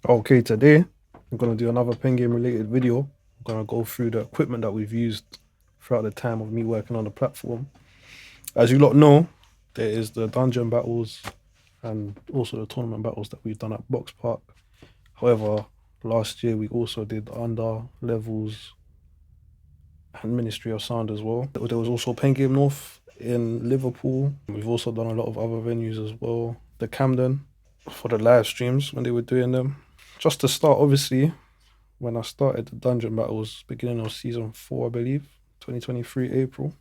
Okay, today I'm gonna do another pen game related video. I'm gonna go through the equipment that we've used throughout the time of me working on the platform. As you lot know, there is the dungeon battles and also the tournament battles that we've done at Box Park. However, last year we also did under levels and Ministry of Sound as well. There was also Pen Game North in Liverpool. We've also done a lot of other venues as well. The Camden for the live streams when they were doing them. Just to start, obviously, when I started the dungeon battles, beginning of season four, I believe, 2023 April,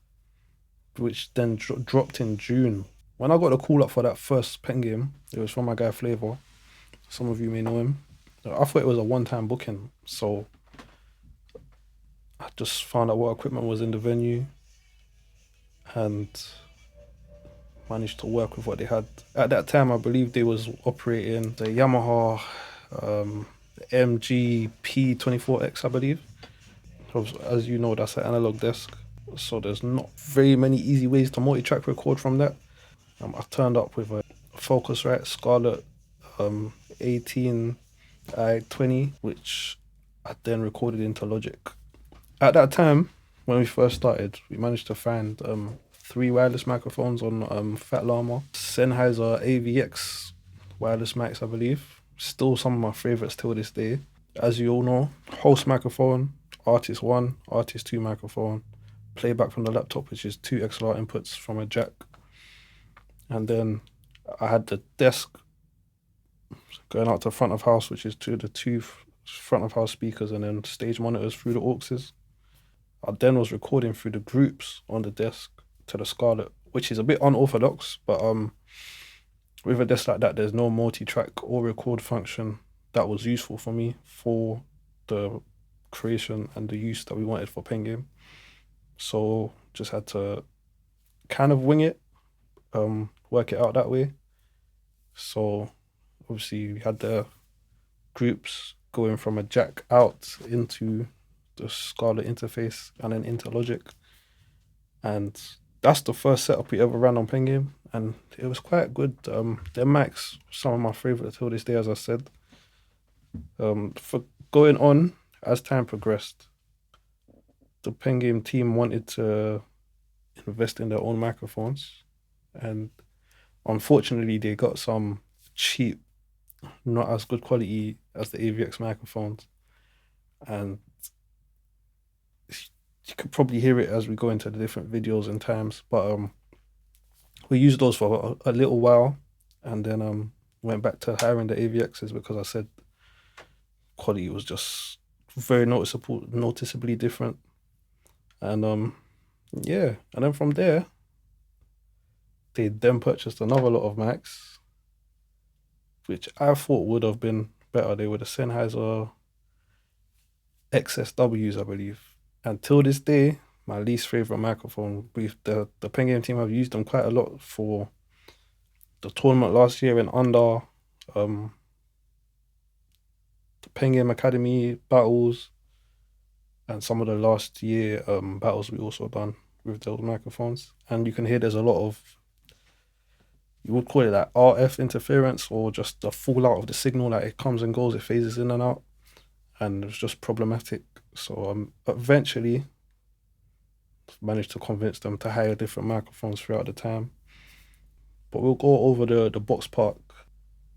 which then dropped in June. When I got the call up for that first pen game, it was from my guy Flavor. Some of you may know him. I thought it was a one-time booking, so I just found out what equipment was in the venue and managed to work with what they had. At that time, I believe they was operating the Yamaha MGP24X, I believe. As you know, that's an analog desk, so there's not very many easy ways to multi-track record from that. I turned up with a Focusrite Scarlett 18i20, which I then recorded into Logic. At that time, when we first started, we managed to find three wireless microphones on Fat Llama, Sennheiser AVX wireless mics, I believe. Still some of my favorites till this day. As you all know, host microphone, artist one, artist two microphone, playback from the laptop, which is two XLR inputs from a jack. And then I had the desk going out to front of house, which is the two front of house speakers, and then stage monitors through the auxes. I then was recording through the groups on the desk to the Scarlett, which is a bit unorthodox, but with a desk like that, there's no multi-track or record function that was useful for me for the creation and the use that we wanted for Pen Game. So just had to kind of wing it, work it out that way. So obviously we had the groups going from a jack out into the Scarlett interface and then into Logic. And that's the first setup we ever ran on Pen Game, and it was quite good. Their mics, some of my favorite till this day, as I said. For going on as time progressed, the Pen Game team wanted to invest in their own microphones, and unfortunately, they got some cheap, not as good quality as the AVX microphones, and you could probably hear it as we go into the different videos and times. But we used those for a little while, and then went back to hiring the AVXs because I said quality was just very noticeably different. And yeah, and then from there, they then purchased another lot of Macs, which I thought would have been better. They were the Sennheiser XSWs, I believe. Until this day, my least favorite microphone. The Pen Game team have used them quite a lot for the tournament last year and under the Pen Game Academy battles and some of the last year battles we also done with those microphones. And you can hear there's a lot of, you would call it like RF interference or just the fallout of the signal, like it comes and goes, it phases in and out, and it's just problematic. So eventually managed to convince them to hire different microphones throughout the time. But we'll go over the Box Park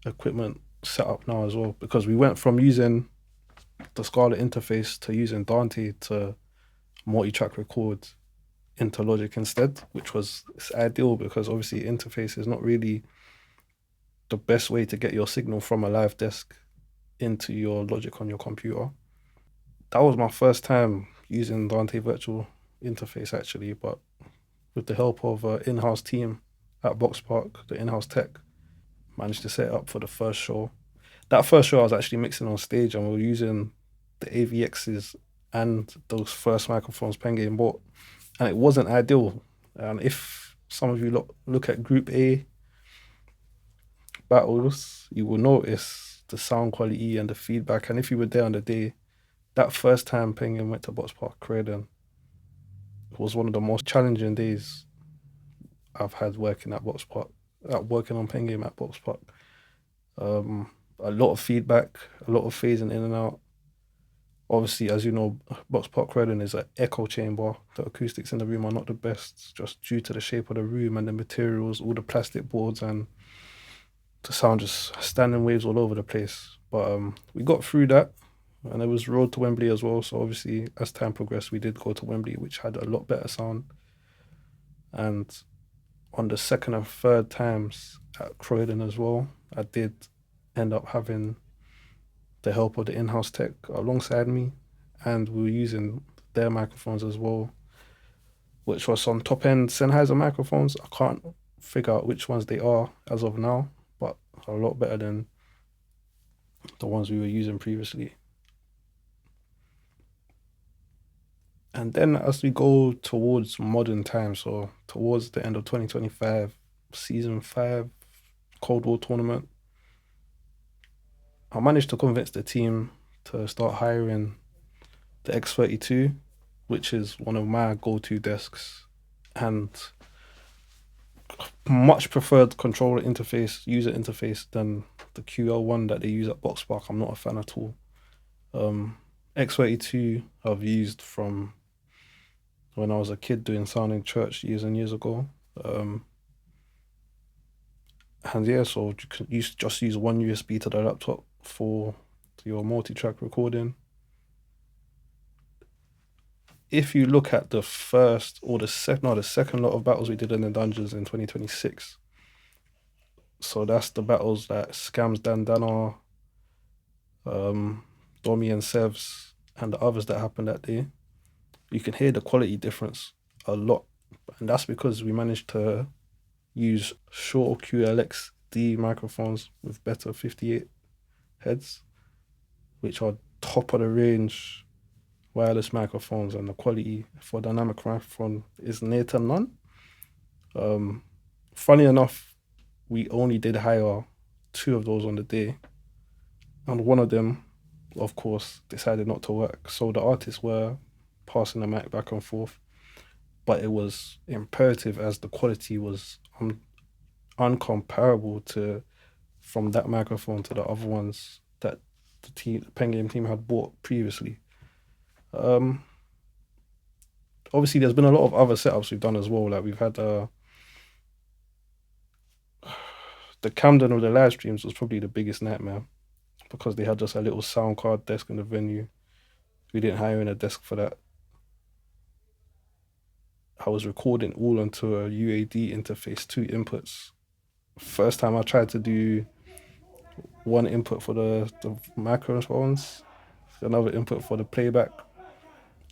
equipment setup now as well, because we went from using the Scarlett interface to using Dante to multi-track record into Logic instead, which was it's ideal because obviously interface is not really the best way to get your signal from a live desk into your Logic on your computer. That was my first time using Dante Virtual Interface actually, but with the help of an in-house team at Box Park, the in-house tech, managed to set it up for the first show. That first show I was actually mixing on stage and we were using the AVXs and those first microphones Pen Game bought, and it wasn't ideal. And if some of you look at Group A battles, you will notice the sound quality and the feedback. And if you were there on the day, that first time Pen Game went to Box Park Croydon, it was one of the most challenging days I've had working at Box Park, working on Pen Game at Box Park. a lot of feedback, a lot of phasing in and out. Obviously, as you know, box park recording is an echo chamber. The acoustics in the room are not the best, just due to the shape of the room and the materials, all the plastic boards, and the sound just standing waves all over the place. But we got through that, and it was road to Wembley as well. So obviously, as time progressed, we did go to Wembley, which had a lot better sound. And on the second and third times at Croydon as well, I did end up having the help of the in-house tech alongside me, and we were using their microphones as well, which was on top end Sennheiser microphones. I can't figure out which ones they are as of now, but a lot better than the ones we were using previously. And then as we go towards modern times, so towards the end of 2025, season 5, Cold War tournament, I managed to convince the team to start hiring the X32, which is one of my go-to desks, and much preferred controller interface, user interface than the QL1 that they use at Box Park. I'm not a fan at all. X32 I've used from when I was a kid doing sound in church years and years ago. And yeah, so you can just use one USB to the laptop for your multi-track recording. If you look at the first or the second lot of battles we did in the dungeons in 2026, so that's the battles that Scams Dandana, Domi and Sevs, and the others that happened that day, you can hear the quality difference a lot. And that's because we managed to use short QLXD microphones with better 58 heads, which are top of the range wireless microphones, and the quality for dynamic microphone is near to none. Funny enough, we only did hire 2 of those on the day, and one of them, of course, decided not to work. So the artists were passing the mic back and forth, but it was imperative as the quality was uncomparable to from that microphone to the other ones that the Pengame team had bought previously. Obviously, there's been a lot of other setups we've done as well. Like we've had the Camden of the live streams was probably the biggest nightmare because they had just a little sound card desk in the venue. We didn't hire in a desk for that. I was recording all onto a UAD interface, 2 inputs. First time I tried to do one input for the microphones, another input for the playback.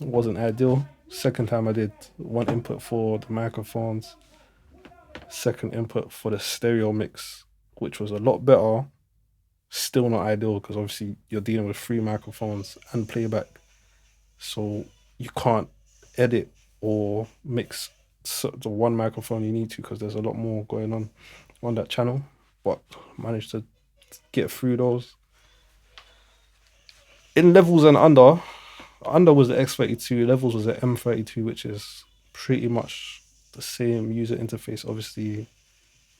It wasn't ideal. Second time I did one input for the microphones, second input for the stereo mix, which was a lot better. Still not ideal because obviously you're dealing with 3 microphones and playback, so you can't edit or mix the one microphone you need to because there's a lot more going on that channel. But managed to get through those. In levels and under was the X32, levels was the M32, which is pretty much the same user interface, obviously,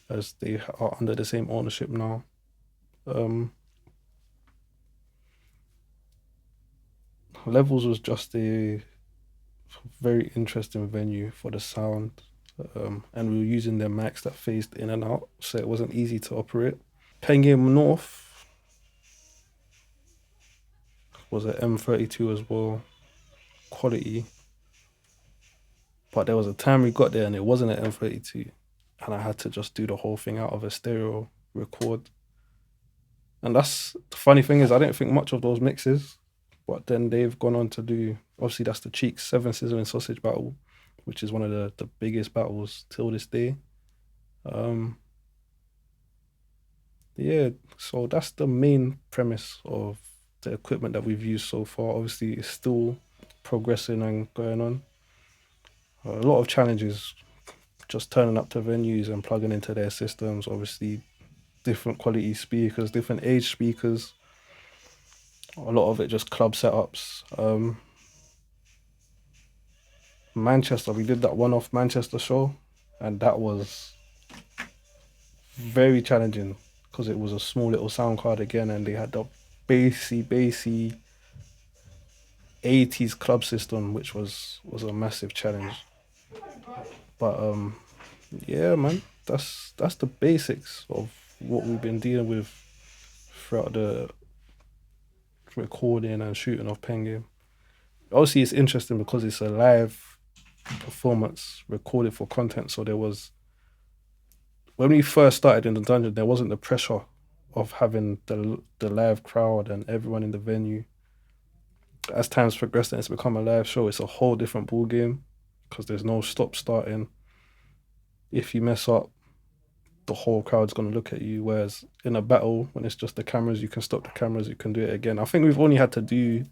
as they are under the same ownership now. Levels was just a very interesting venue for the sound, and we were using their mics that phased in and out, so it wasn't easy to operate. Pengame North was an M32 as well, quality. But there was a time we got there and it wasn't an M32, and I had to just do the whole thing out of a stereo record. And that's the funny thing is I didn't think much of those mixes, but then they've gone on to do, obviously that's the Cheeks 7 Sizzling Sausage battle, which is one of the biggest battles till this day. Yeah, so that's the main premise of the equipment that we've used so far. Obviously, it's still progressing and going on. A lot of challenges, just turning up to venues and plugging into their systems. Obviously, different quality speakers, different age speakers. A lot of it just club setups. Manchester, we did that one-off Manchester show, and that was very challenging. because it was a small little sound card again, and they had the bassy 80s club system, which was a massive challenge. But yeah, man, that's the basics of what we've been dealing with throughout the recording and shooting of Pengame. Obviously, it's interesting because it's a live performance recorded for content. So there was, when we first started in the dungeon, there wasn't the pressure of having the live crowd and everyone in the venue. As time's progressed and it's become a live show, it's a whole different ball game because there's no stop starting. If you mess up, the whole crowd's gonna look at you. Whereas in a battle, when it's just the cameras, you can stop the cameras, you can do it again. I think we've only had to do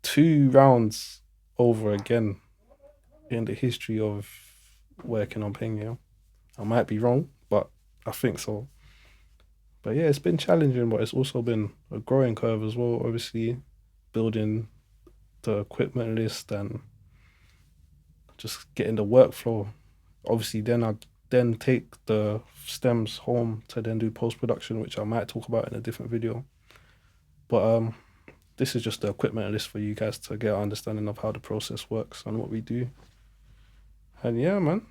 2 rounds over again in the history of working on Pengame. I might be wrong, but I think so. But yeah, it's been challenging, but it's also been a growing curve as well. Obviously, building the equipment list and just getting the workflow. Obviously, then I then take the stems home to then do post production, which I might talk about in a different video. But this is just the equipment list for you guys to get an understanding of how the process works and what we do. And yeah, man,